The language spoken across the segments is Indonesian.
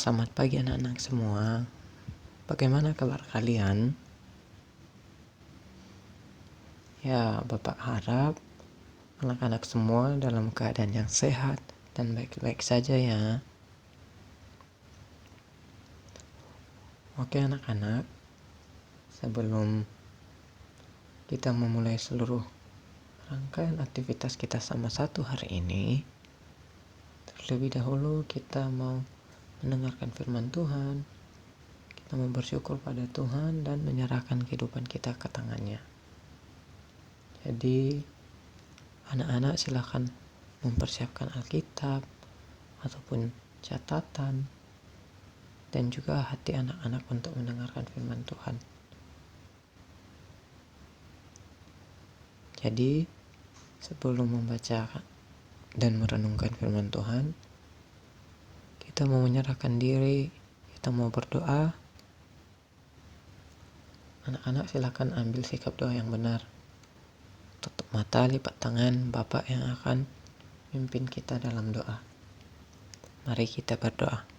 Selamat pagi anak-anak semua. Bagaimana kabar kalian? Ya, Bapak harap anak-anak semua dalam keadaan yang sehat dan baik-baik saja ya. Oke anak-anak, sebelum kita memulai seluruh rangkaian aktivitas kita sama satu hari ini, terlebih dahulu kita mau mendengarkan firman Tuhan. Kita mau bersyukur pada Tuhan dan menyerahkan kehidupan kita ke tangannya. Jadi anak-anak silakan mempersiapkan Alkitab ataupun catatan dan juga hati anak-anak untuk mendengarkan firman Tuhan. Jadi sebelum membaca dan merenungkan firman Tuhan, kita mau menyerahkan diri, kita mau berdoa. Anak-anak silakan ambil sikap doa yang benar. Tutup mata, lipat tangan, Bapak yang akan memimpin kita dalam doa. Mari kita berdoa.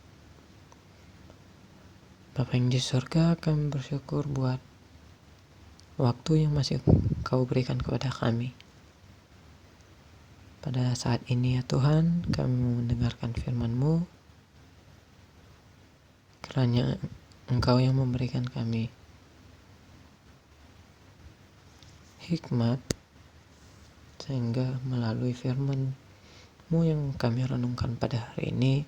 Bapa yang di surga, kami bersyukur buat waktu yang masih Kau berikan kepada kami. Pada saat ini ya Tuhan, kami mendengarkan firman-Mu. Kiranya Engkau yang memberikan kami hikmat, sehingga melalui firman-Mu yang kami renungkan pada hari ini,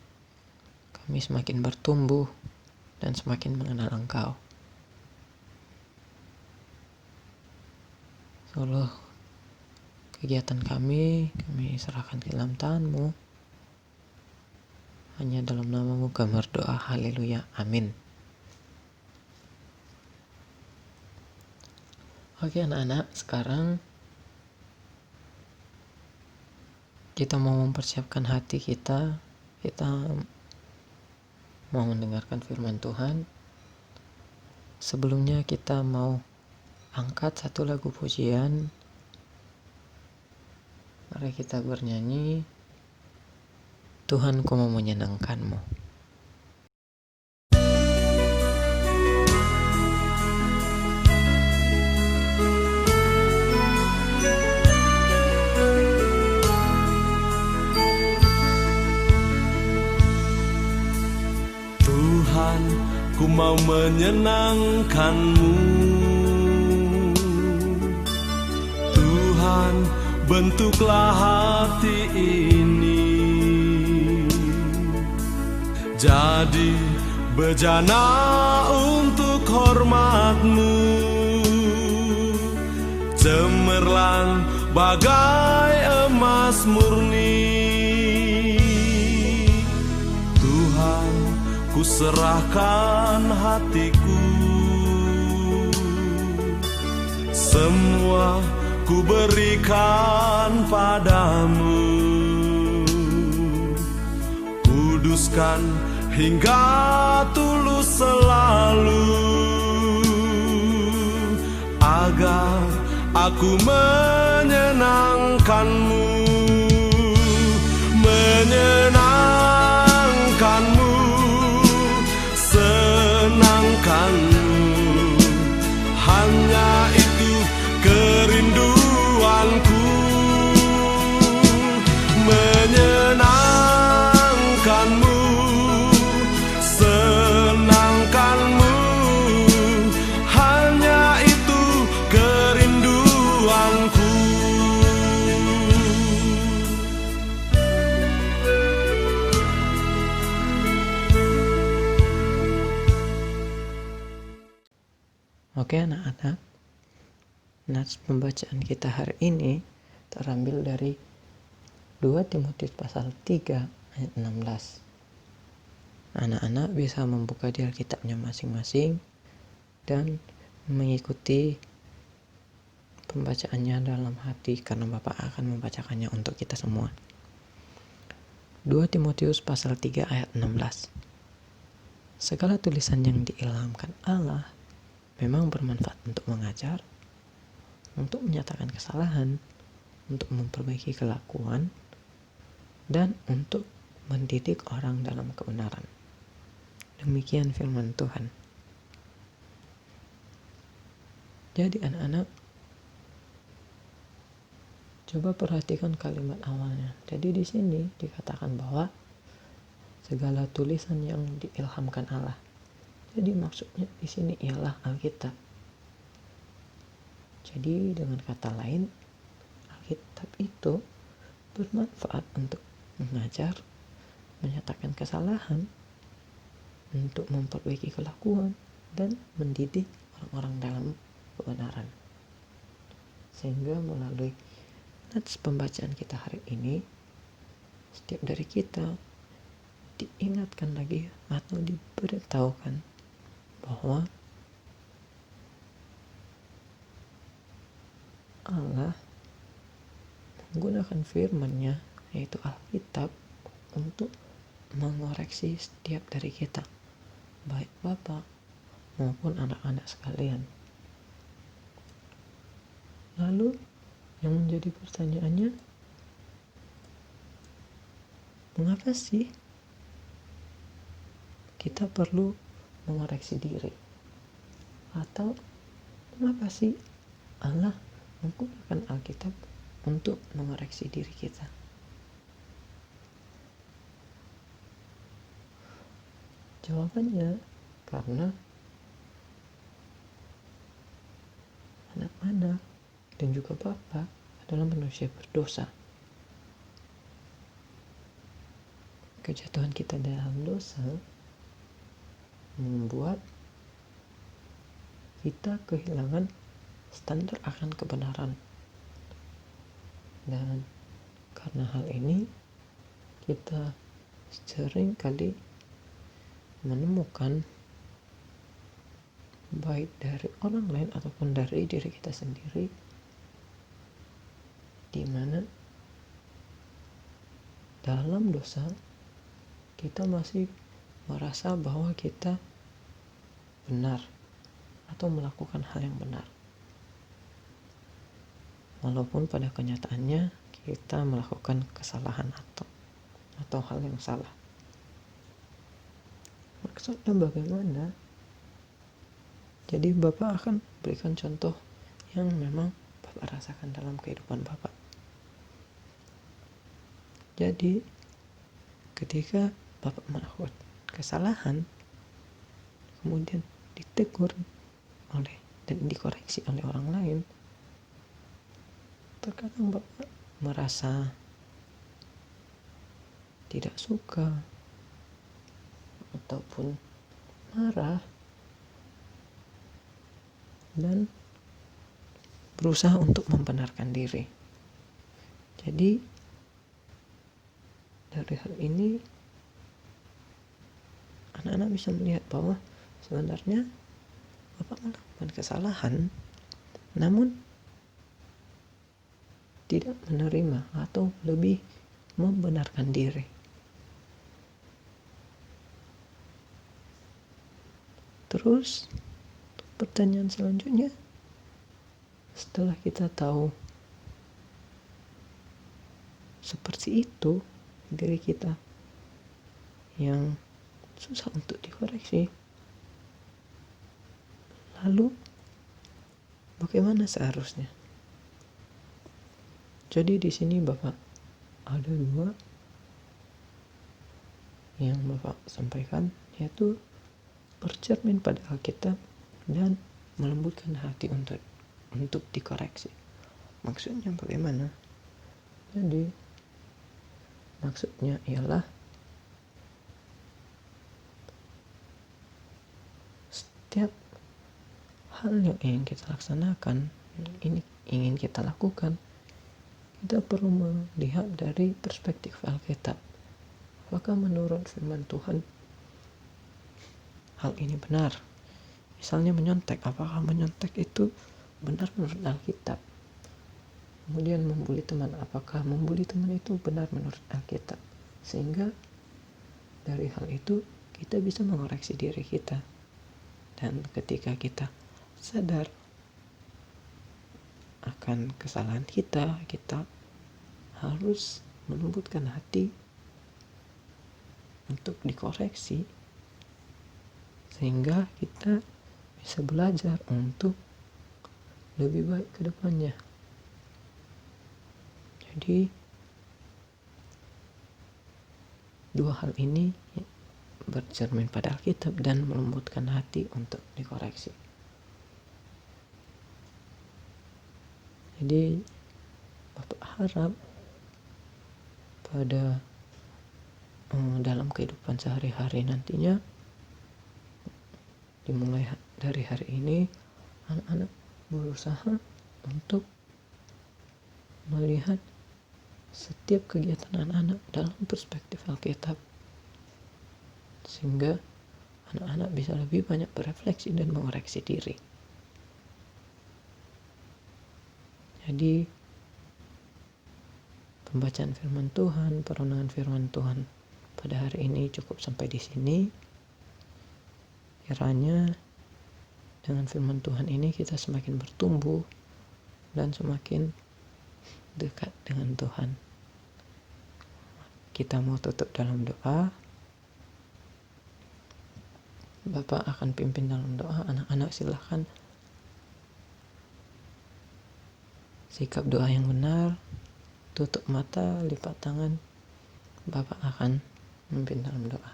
kami semakin bertumbuh dan semakin mengenal Engkau. Seluruh kegiatan kami serahkan ke dalam tangan-Mu. Hanya dalam nama-Mu kami berdoa, haleluya, amin. Oke anak-anak, sekarang kita mau mempersiapkan hati kita. Kita mau mendengarkan firman Tuhan. Sebelumnya kita mau angkat satu lagu pujian. Mari kita bernyanyi, Tuhan ku mau menyenangkan-Mu. Tuhan, ku mau menyenangkan-Mu. Tuhan, bentuklah hati ini jadi bejana untuk hormat-Mu, cemerlang bagai emas murni. Tuhan, ku serahkan hatiku, semua ku berikan padamu. Kuduskan hingga tulus selalu, agar aku menyenangkan-Mu. Menyenangkan-Mu, senangkan-Mu, hanya itu kerinduanku. Menyenangkan-Mu, senangkan-Mu, hanya itu kerinduanku. Oke anak-anak, nats pembacaan kita hari ini terambil dari 2 Timotius pasal 3 ayat 16. Anak-anak bisa membuka di Alkitabnya masing-masing dan mengikuti pembacaannya dalam hati, karena Bapak akan membacakannya untuk kita semua. 2 Timotius pasal 3 ayat 16. Segala tulisan yang diilhamkan Allah memang bermanfaat untuk mengajar, untuk menyatakan kesalahan, untuk memperbaiki kelakuan, dan untuk mendidik orang dalam kebenaran. Demikian firman Tuhan. Jadi anak-anak, coba perhatikan kalimat awalnya. Jadi di sini dikatakan bahwa segala tulisan yang diilhamkan Allah. Jadi maksudnya di sini ialah Alkitab. Jadi dengan kata lain, Alkitab itu bermanfaat untuk mengajar, menyatakan kesalahan, untuk memperbaiki kelakuan, dan mendidik orang-orang dalam kebenaran. Sehingga melalui nats pembacaan kita hari ini, setiap dari kita diingatkan lagi atau diberitahukan bahwa Allah menggunakan firman-Nya, yaitu Alkitab, untuk mengoreksi setiap dari kita, baik Bapak maupun anak-anak sekalian. Lalu yang menjadi pertanyaannya, mengapa sih kita perlu mengoreksi diri? Atau mengapa sih Allah menggunakan Alkitab untuk mengoreksi diri kita? Jawabannya, karena anak-anak dan juga Bapak adalah manusia berdosa. Kejatuhan kita dalam dosa membuat kita kehilangan standar akan kebenaran. Dan karena hal ini, kita sering kali menemukan baik dari orang lain ataupun dari diri kita sendiri, di mana dalam dosa kita masih merasa bahwa kita benar atau melakukan hal yang benar, walaupun pada kenyataannya kita melakukan kesalahan atau hal yang salah. Maksudnya bagaimana? Jadi Bapak akan berikan contoh yang memang Bapak rasakan dalam kehidupan Bapak. Jadi ketika Bapak melakukan kesalahan, kemudian ditegur oleh dan dikoreksi oleh orang lain, terkadang Bapak merasa tidak suka ataupun marah dan berusaha untuk membenarkan diri. Jadi dari hal ini anak-anak bisa melihat bahwa sebenarnya Bapak melakukan kesalahan, namun tidak menerima atau lebih membenarkan diri. Terus pertanyaan selanjutnya, setelah kita tahu seperti itu diri kita yang susah untuk dikoreksi, lalu bagaimana seharusnya? Jadi di sini Bapak ada 2 yang Bapak sampaikan, yaitu bercermin pada Alkitab dan melembutkan hati untuk dikoreksi. Maksudnya bagaimana? Jadi maksudnya ialah setiap hal yang ingin kita laksanakan, ini ingin kita lakukan, kita perlu melihat dari perspektif Alkitab. Apakah menurut firman Tuhan hal ini benar? Misalnya menyontek, apakah menyontek itu benar menurut Alkitab? Kemudian membuli teman, apakah membuli teman itu benar menurut Alkitab? Sehingga dari hal itu kita bisa mengoreksi diri kita. Dan ketika kita sadar akan kesalahan kita harus melembutkan hati untuk dikoreksi sehingga kita bisa belajar untuk lebih baik ke depannya. Jadi dua hal ini bercermin pada Alkitab dan melembutkan hati untuk dikoreksi. Jadi Bapak harap pada dalam kehidupan sehari-hari nantinya, dimulai dari hari ini, anak-anak berusaha untuk melihat setiap kegiatan anak-anak dalam perspektif Alkitab, sehingga anak-anak bisa lebih banyak berefleksi dan mengoreksi diri. Jadi pembacaan firman Tuhan, perenungan firman Tuhan pada hari ini cukup sampai di sini. Kiranya dengan firman Tuhan ini kita semakin bertumbuh dan semakin dekat dengan Tuhan. Kita mau tutup dalam doa. Bapak akan pimpin dalam doa. Anak-anak silahkan sikap doa yang benar. Tutup mata, lipat tangan. Bapak akan memimpin dalam doa.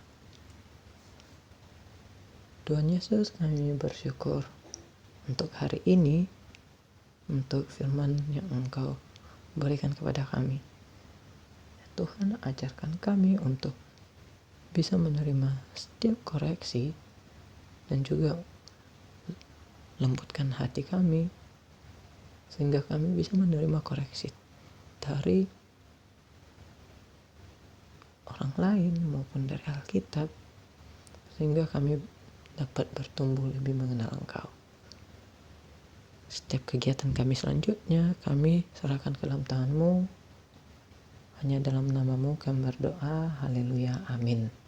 Tuhan Yesus, kami bersyukur untuk hari ini, untuk firman yang Engkau berikan kepada kami. Tuhan, ajarkan kami untuk bisa menerima setiap koreksi dan juga lembutkan hati kami sehingga kami bisa menerima koreksi dari orang lain maupun dari Alkitab, sehingga kami dapat bertumbuh lebih mengenal Engkau. Setiap kegiatan kami selanjutnya kami serahkan ke dalam tangan-Mu. Hanya dalam nama-Mu kami berdoa. Haleluya. Amin.